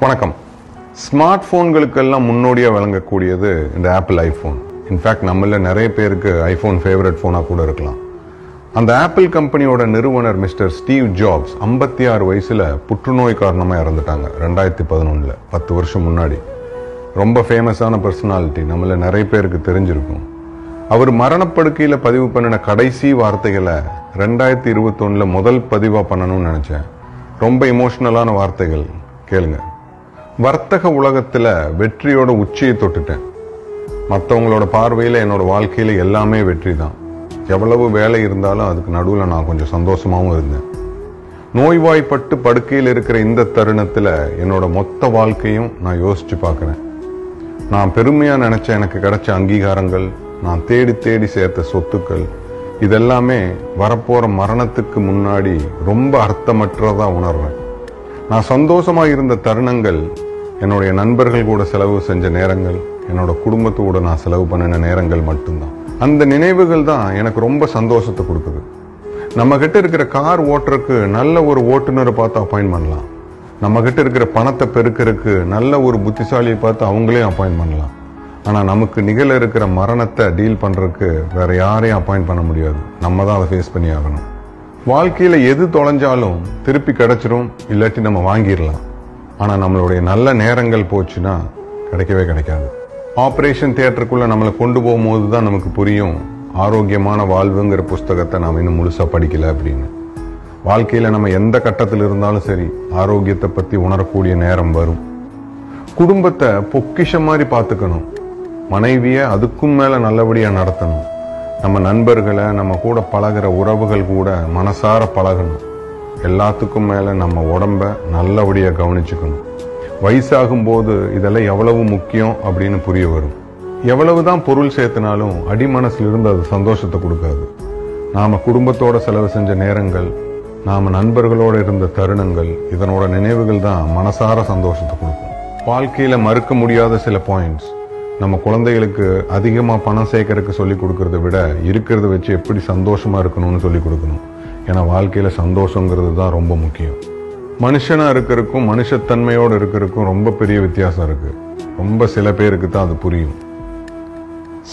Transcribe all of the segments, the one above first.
வணக்கம். ஸ்மார்ட் போன்களுக்கெல்லாம் முன்னோடியாக விளங்கக்கூடியது இந்த ஆப்பிள் ஐஃபோன். இன்ஃபேக்ட் நம்மள நிறைய பேருக்கு ஐஃபோன் ஃபேவரட் ஃபோனாக கூட இருக்கலாம். அந்த ஆப்பிள் கம்பெனியோட நிறுவனர் மிஸ்டர் ஸ்டீவ் ஜாப்ஸ் 56 வயசுல புற்றுநோய் காரணமாக இறந்துட்டாங்க 2011. 10 வருஷம் முன்னாடி. ரொம்ப ஃபேமஸான பர்சனாலிட்டி, நம்மள நிறைய பேருக்கு தெரிஞ்சிருக்கும். அவர் மரணப்படுக்கையில் பதிவு பண்ணின கடைசி வார்த்தைகளை 2021 முதல் பதிவாக பண்ணணும்னு நினைச்சேன். ரொம்ப இமோஷனலான வார்த்தைகள், கேளுங்க. வர்த்தக உலகத்துல வெற்றியோட உச்சியை தொட்டுட்டேன். மற்றவங்களோட பார்வையில என்னோட வாழ்க்கையில எல்லாமே வெற்றி தான். எவ்வளவு வேலை இருந்தாலும் அதுக்கு நடுவில் நான் கொஞ்சம் சந்தோஷமாவும் இருந்தேன். நோய்வாய்ப்பட்டு படுக்கையில் இருக்கிற இந்த தருணத்துல என்னோட மொத்த வாழ்க்கையும் நான் யோசிச்சு பார்க்கிறேன். நான் பெருமையா நினைச்ச எனக்கு கிடைச்ச அங்கீகாரங்கள், நான் தேடி தேடி சேர்த்த சொத்துக்கள், இதெல்லாமே வரப்போற மரணத்துக்கு முன்னாடி ரொம்ப அர்த்தமற்றதா உணர்றேன். நான் சந்தோஷமா இருந்த தருணங்கள் என்னுடைய நண்பர்கள் கூட செலவு செஞ்ச நேரங்கள், என்னோட குடும்பத்தோட நான் செலவு பண்ணின நேரங்கள் மட்டும்தான். அந்த நினைவுகள் தான் எனக்கு ரொம்ப சந்தோஷத்தை கொடுக்குது. நம்ம கிட்ட இருக்கிற கார் ஓட்டுறதுக்கு நல்ல ஒரு ஓட்டுநரை பார்த்து அப்பாயிண்ட் பண்ணலாம். நம்ம கிட்ட இருக்கிற பணத்தை பெருக்கிறதுக்கு நல்ல ஒரு புத்திசாலியை பார்த்து அவங்களே அப்பாயிண்ட் பண்ணலாம். ஆனா நமக்கு நிகழ இருக்கிற மரணத்தை டீல் பண்றதுக்கு வேற யாரையும் அப்பாயிண்ட் பண்ண முடியாது. நம்ம தான் அதை ஃபேஸ் பண்ணி ஆகணும். வாழ்க்கையில எது தொலைஞ்சாலும் திருப்பி கிடைச்சிரும், இல்லாட்டி நம்ம வாங்கிடலாம். ஆனா நம்மளுடைய நல்ல நேரங்கள் போச்சுன்னா கிடைக்கவே கிடைக்காது. ஆபரேஷன் தியேட்டருக்குள்ள நம்மளை கொண்டு போகும்போது தான் நமக்கு புரியும் ஆரோக்கியமான வாழ்வுங்கிற புஸ்தகத்தை நாம் இன்னும் முழுசா படிக்கல அப்படின்னு. வாழ்க்கையில நம்ம எந்த கட்டத்தில் இருந்தாலும் சரி, ஆரோக்கியத்தை பத்தி உணரக்கூடிய நேரம் வரும். குடும்பத்தை பொக்கிஷம் மாதிரி பார்த்துக்கணும். மனைவிய அதுக்கும் மேல நல்லபடியா நடத்தணும். நம்ம நண்பர்களை, நம்ம கூட பழகிற உறவுகள் கூட மனசார பழகணும். எல்லாத்துக்கும் மேல நம்ம உடம்ப நல்லபடியா கவனிச்சுக்கணும். வயசாகும் போது இதெல்லாம் எவ்வளவு முக்கியம் அப்படின்னு புரிய வரும். எவ்வளவுதான் பொருள் சேர்த்தினாலும் அடி மனசுல இருந்து அது சந்தோஷத்தை கொடுக்காது. நாம குடும்பத்தோட செலவு செஞ்ச நேரங்கள், நாம நண்பர்களோட இருந்த தருணங்கள், இதனோட நினைவுகள் தான் மனசார சந்தோஷத்தை கொடுக்கும். வாழ்க்கையில மறுக்க முடியாத சில பாயிண்ட்ஸ், நம்ம குழந்தைகளுக்கு அதிகமா பணம் சேர்க்கறதுக்கு சொல்லி கொடுக்கறத விட இருக்கிறத வச்சு எப்படி சந்தோஷமா இருக்கணும்னு சொல்லி கொடுக்கணும். ஏன்னா வாழ்க்கையில சந்தோஷங்கிறது தான் ரொம்ப முக்கியம். மனுஷனா இருக்கிறதுக்கும் மனுஷத்தன்மையோடு இருக்கிறதுக்கும் ரொம்ப பெரிய வித்தியாசம் இருக்கு. ரொம்ப சில பேருக்கு தான் அது புரியும்.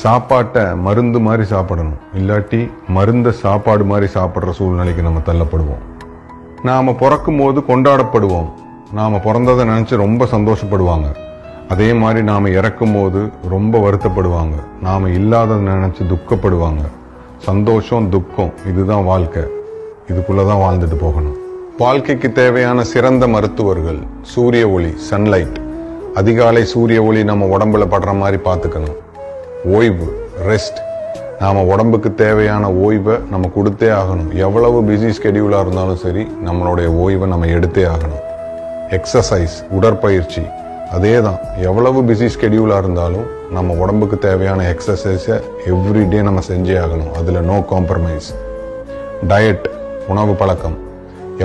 சாப்பாட்டை மருந்து மாதிரி சாப்பிடணும், இல்லாட்டி மருந்த சாப்பாடு மாதிரி சாப்பிட்ற சூழ்நிலைக்கு நம்ம தள்ளப்படுவோம். நாம பிறக்கும் போது கொண்டாடப்படுவோம். நாம பிறந்ததை நினைச்சு ரொம்ப சந்தோஷப்படுவாங்க. அதே மாதிரி நாம இறக்கும் போது ரொம்ப வருத்தப்படுவாங்க. நாம இல்லாததை நினைச்சு துக்கப்படுவாங்க. சந்தோஷம், துக்கம், இதுதான் வாழ்க்கை. இதுக்குள்ளதான் வாழ்ந்துட்டு போகணும். வாழ்க்கைக்கு தேவையான சிறந்த மருத்துவர்கள் சூரிய ஒளி, சன்லைட். அதிகாலை சூரிய ஒளி நம்ம உடம்புல படுற மாதிரி பார்த்துக்கணும். ஓய்வு, ரெஸ்ட். நாம உடம்புக்கு தேவையான ஓய்வை நம்ம கொடுத்தே ஆகணும். எவ்வளவு பிஸி ஸ்கெடியூலா இருந்தாலும் சரி, நம்மளுடைய ஓய்வை நம்ம எடுத்தே ஆகணும். எக்ஸசைஸ், உடற்பயிற்சி, அதே தான். எவ்வளவு பிஸி ஸ்கெடியூலா இருந்தாலும் நம்ம உடம்புக்கு தேவையான எக்ஸசைஸை எவ்ரிடே நம்ம செஞ்சே ஆகணும். அதுல நோ காம்ப்ரமைஸ். டயட், உணவு பழக்கம்.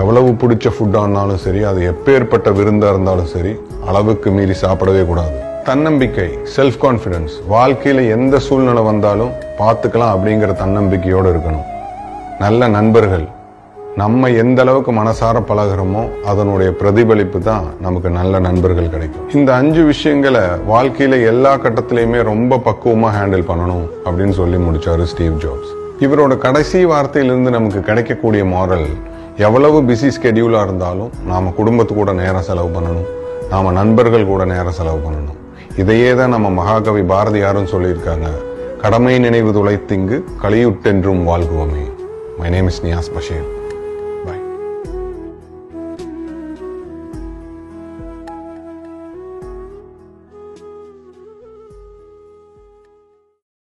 எவ்வளவு பிடிச்ச ஃபுட்டா இருந்தாலும் சரி, அது எப்பேற்பட்ட விருந்தா இருந்தாலும் சரி, அளவுக்கு மீறி சாப்பிடவே கூடாது. தன்னம்பிக்கை, செல்ஃப் கான்பிடன்ஸ். வாழ்க்கையில எந்த சூழ்நிலை வந்தாலும் பார்த்துக்கலாம் அப்படிங்கிற தன்னம்பிக்கையோடு இருக்கணும். நல்ல நண்பர்கள். நம்ம எந்த அளவுக்கு மனசார பழகிறோமோ அதனுடைய பிரதிபலிப்பு தான் நமக்கு நல்ல நண்பர்கள் கிடைக்கும். இந்த 5 விஷயங்களை வாழ்க்கையில எல்லா கட்டத்திலையுமே ரொம்ப பக்குவமா ஹேண்டில் பண்ணணும் அப்படின்னு சொல்லி முடிச்சாரு ஸ்டீவ் ஜாப்ஸ். இவரோட கடைசி வார்த்தையிலிருந்து நமக்கு கிடைக்கக்கூடிய மாரல், எவ்வளவு பிஸி ஸ்கெடியூலா இருந்தாலும் நாம குடும்பத்து கூட நேரம் செலவு பண்ணணும். நாம நண்பர்கள் கூட நேரம் செலவு பண்ணணும். இதையே தான் நம்ம மகாகவி பாரதியாரும் சொல்லியிருக்காங்க. கடமை நினைவு துளைத்திங்கு கலியுட்டென்றும் வாழ்குவமே. My name is Niyas Basheer.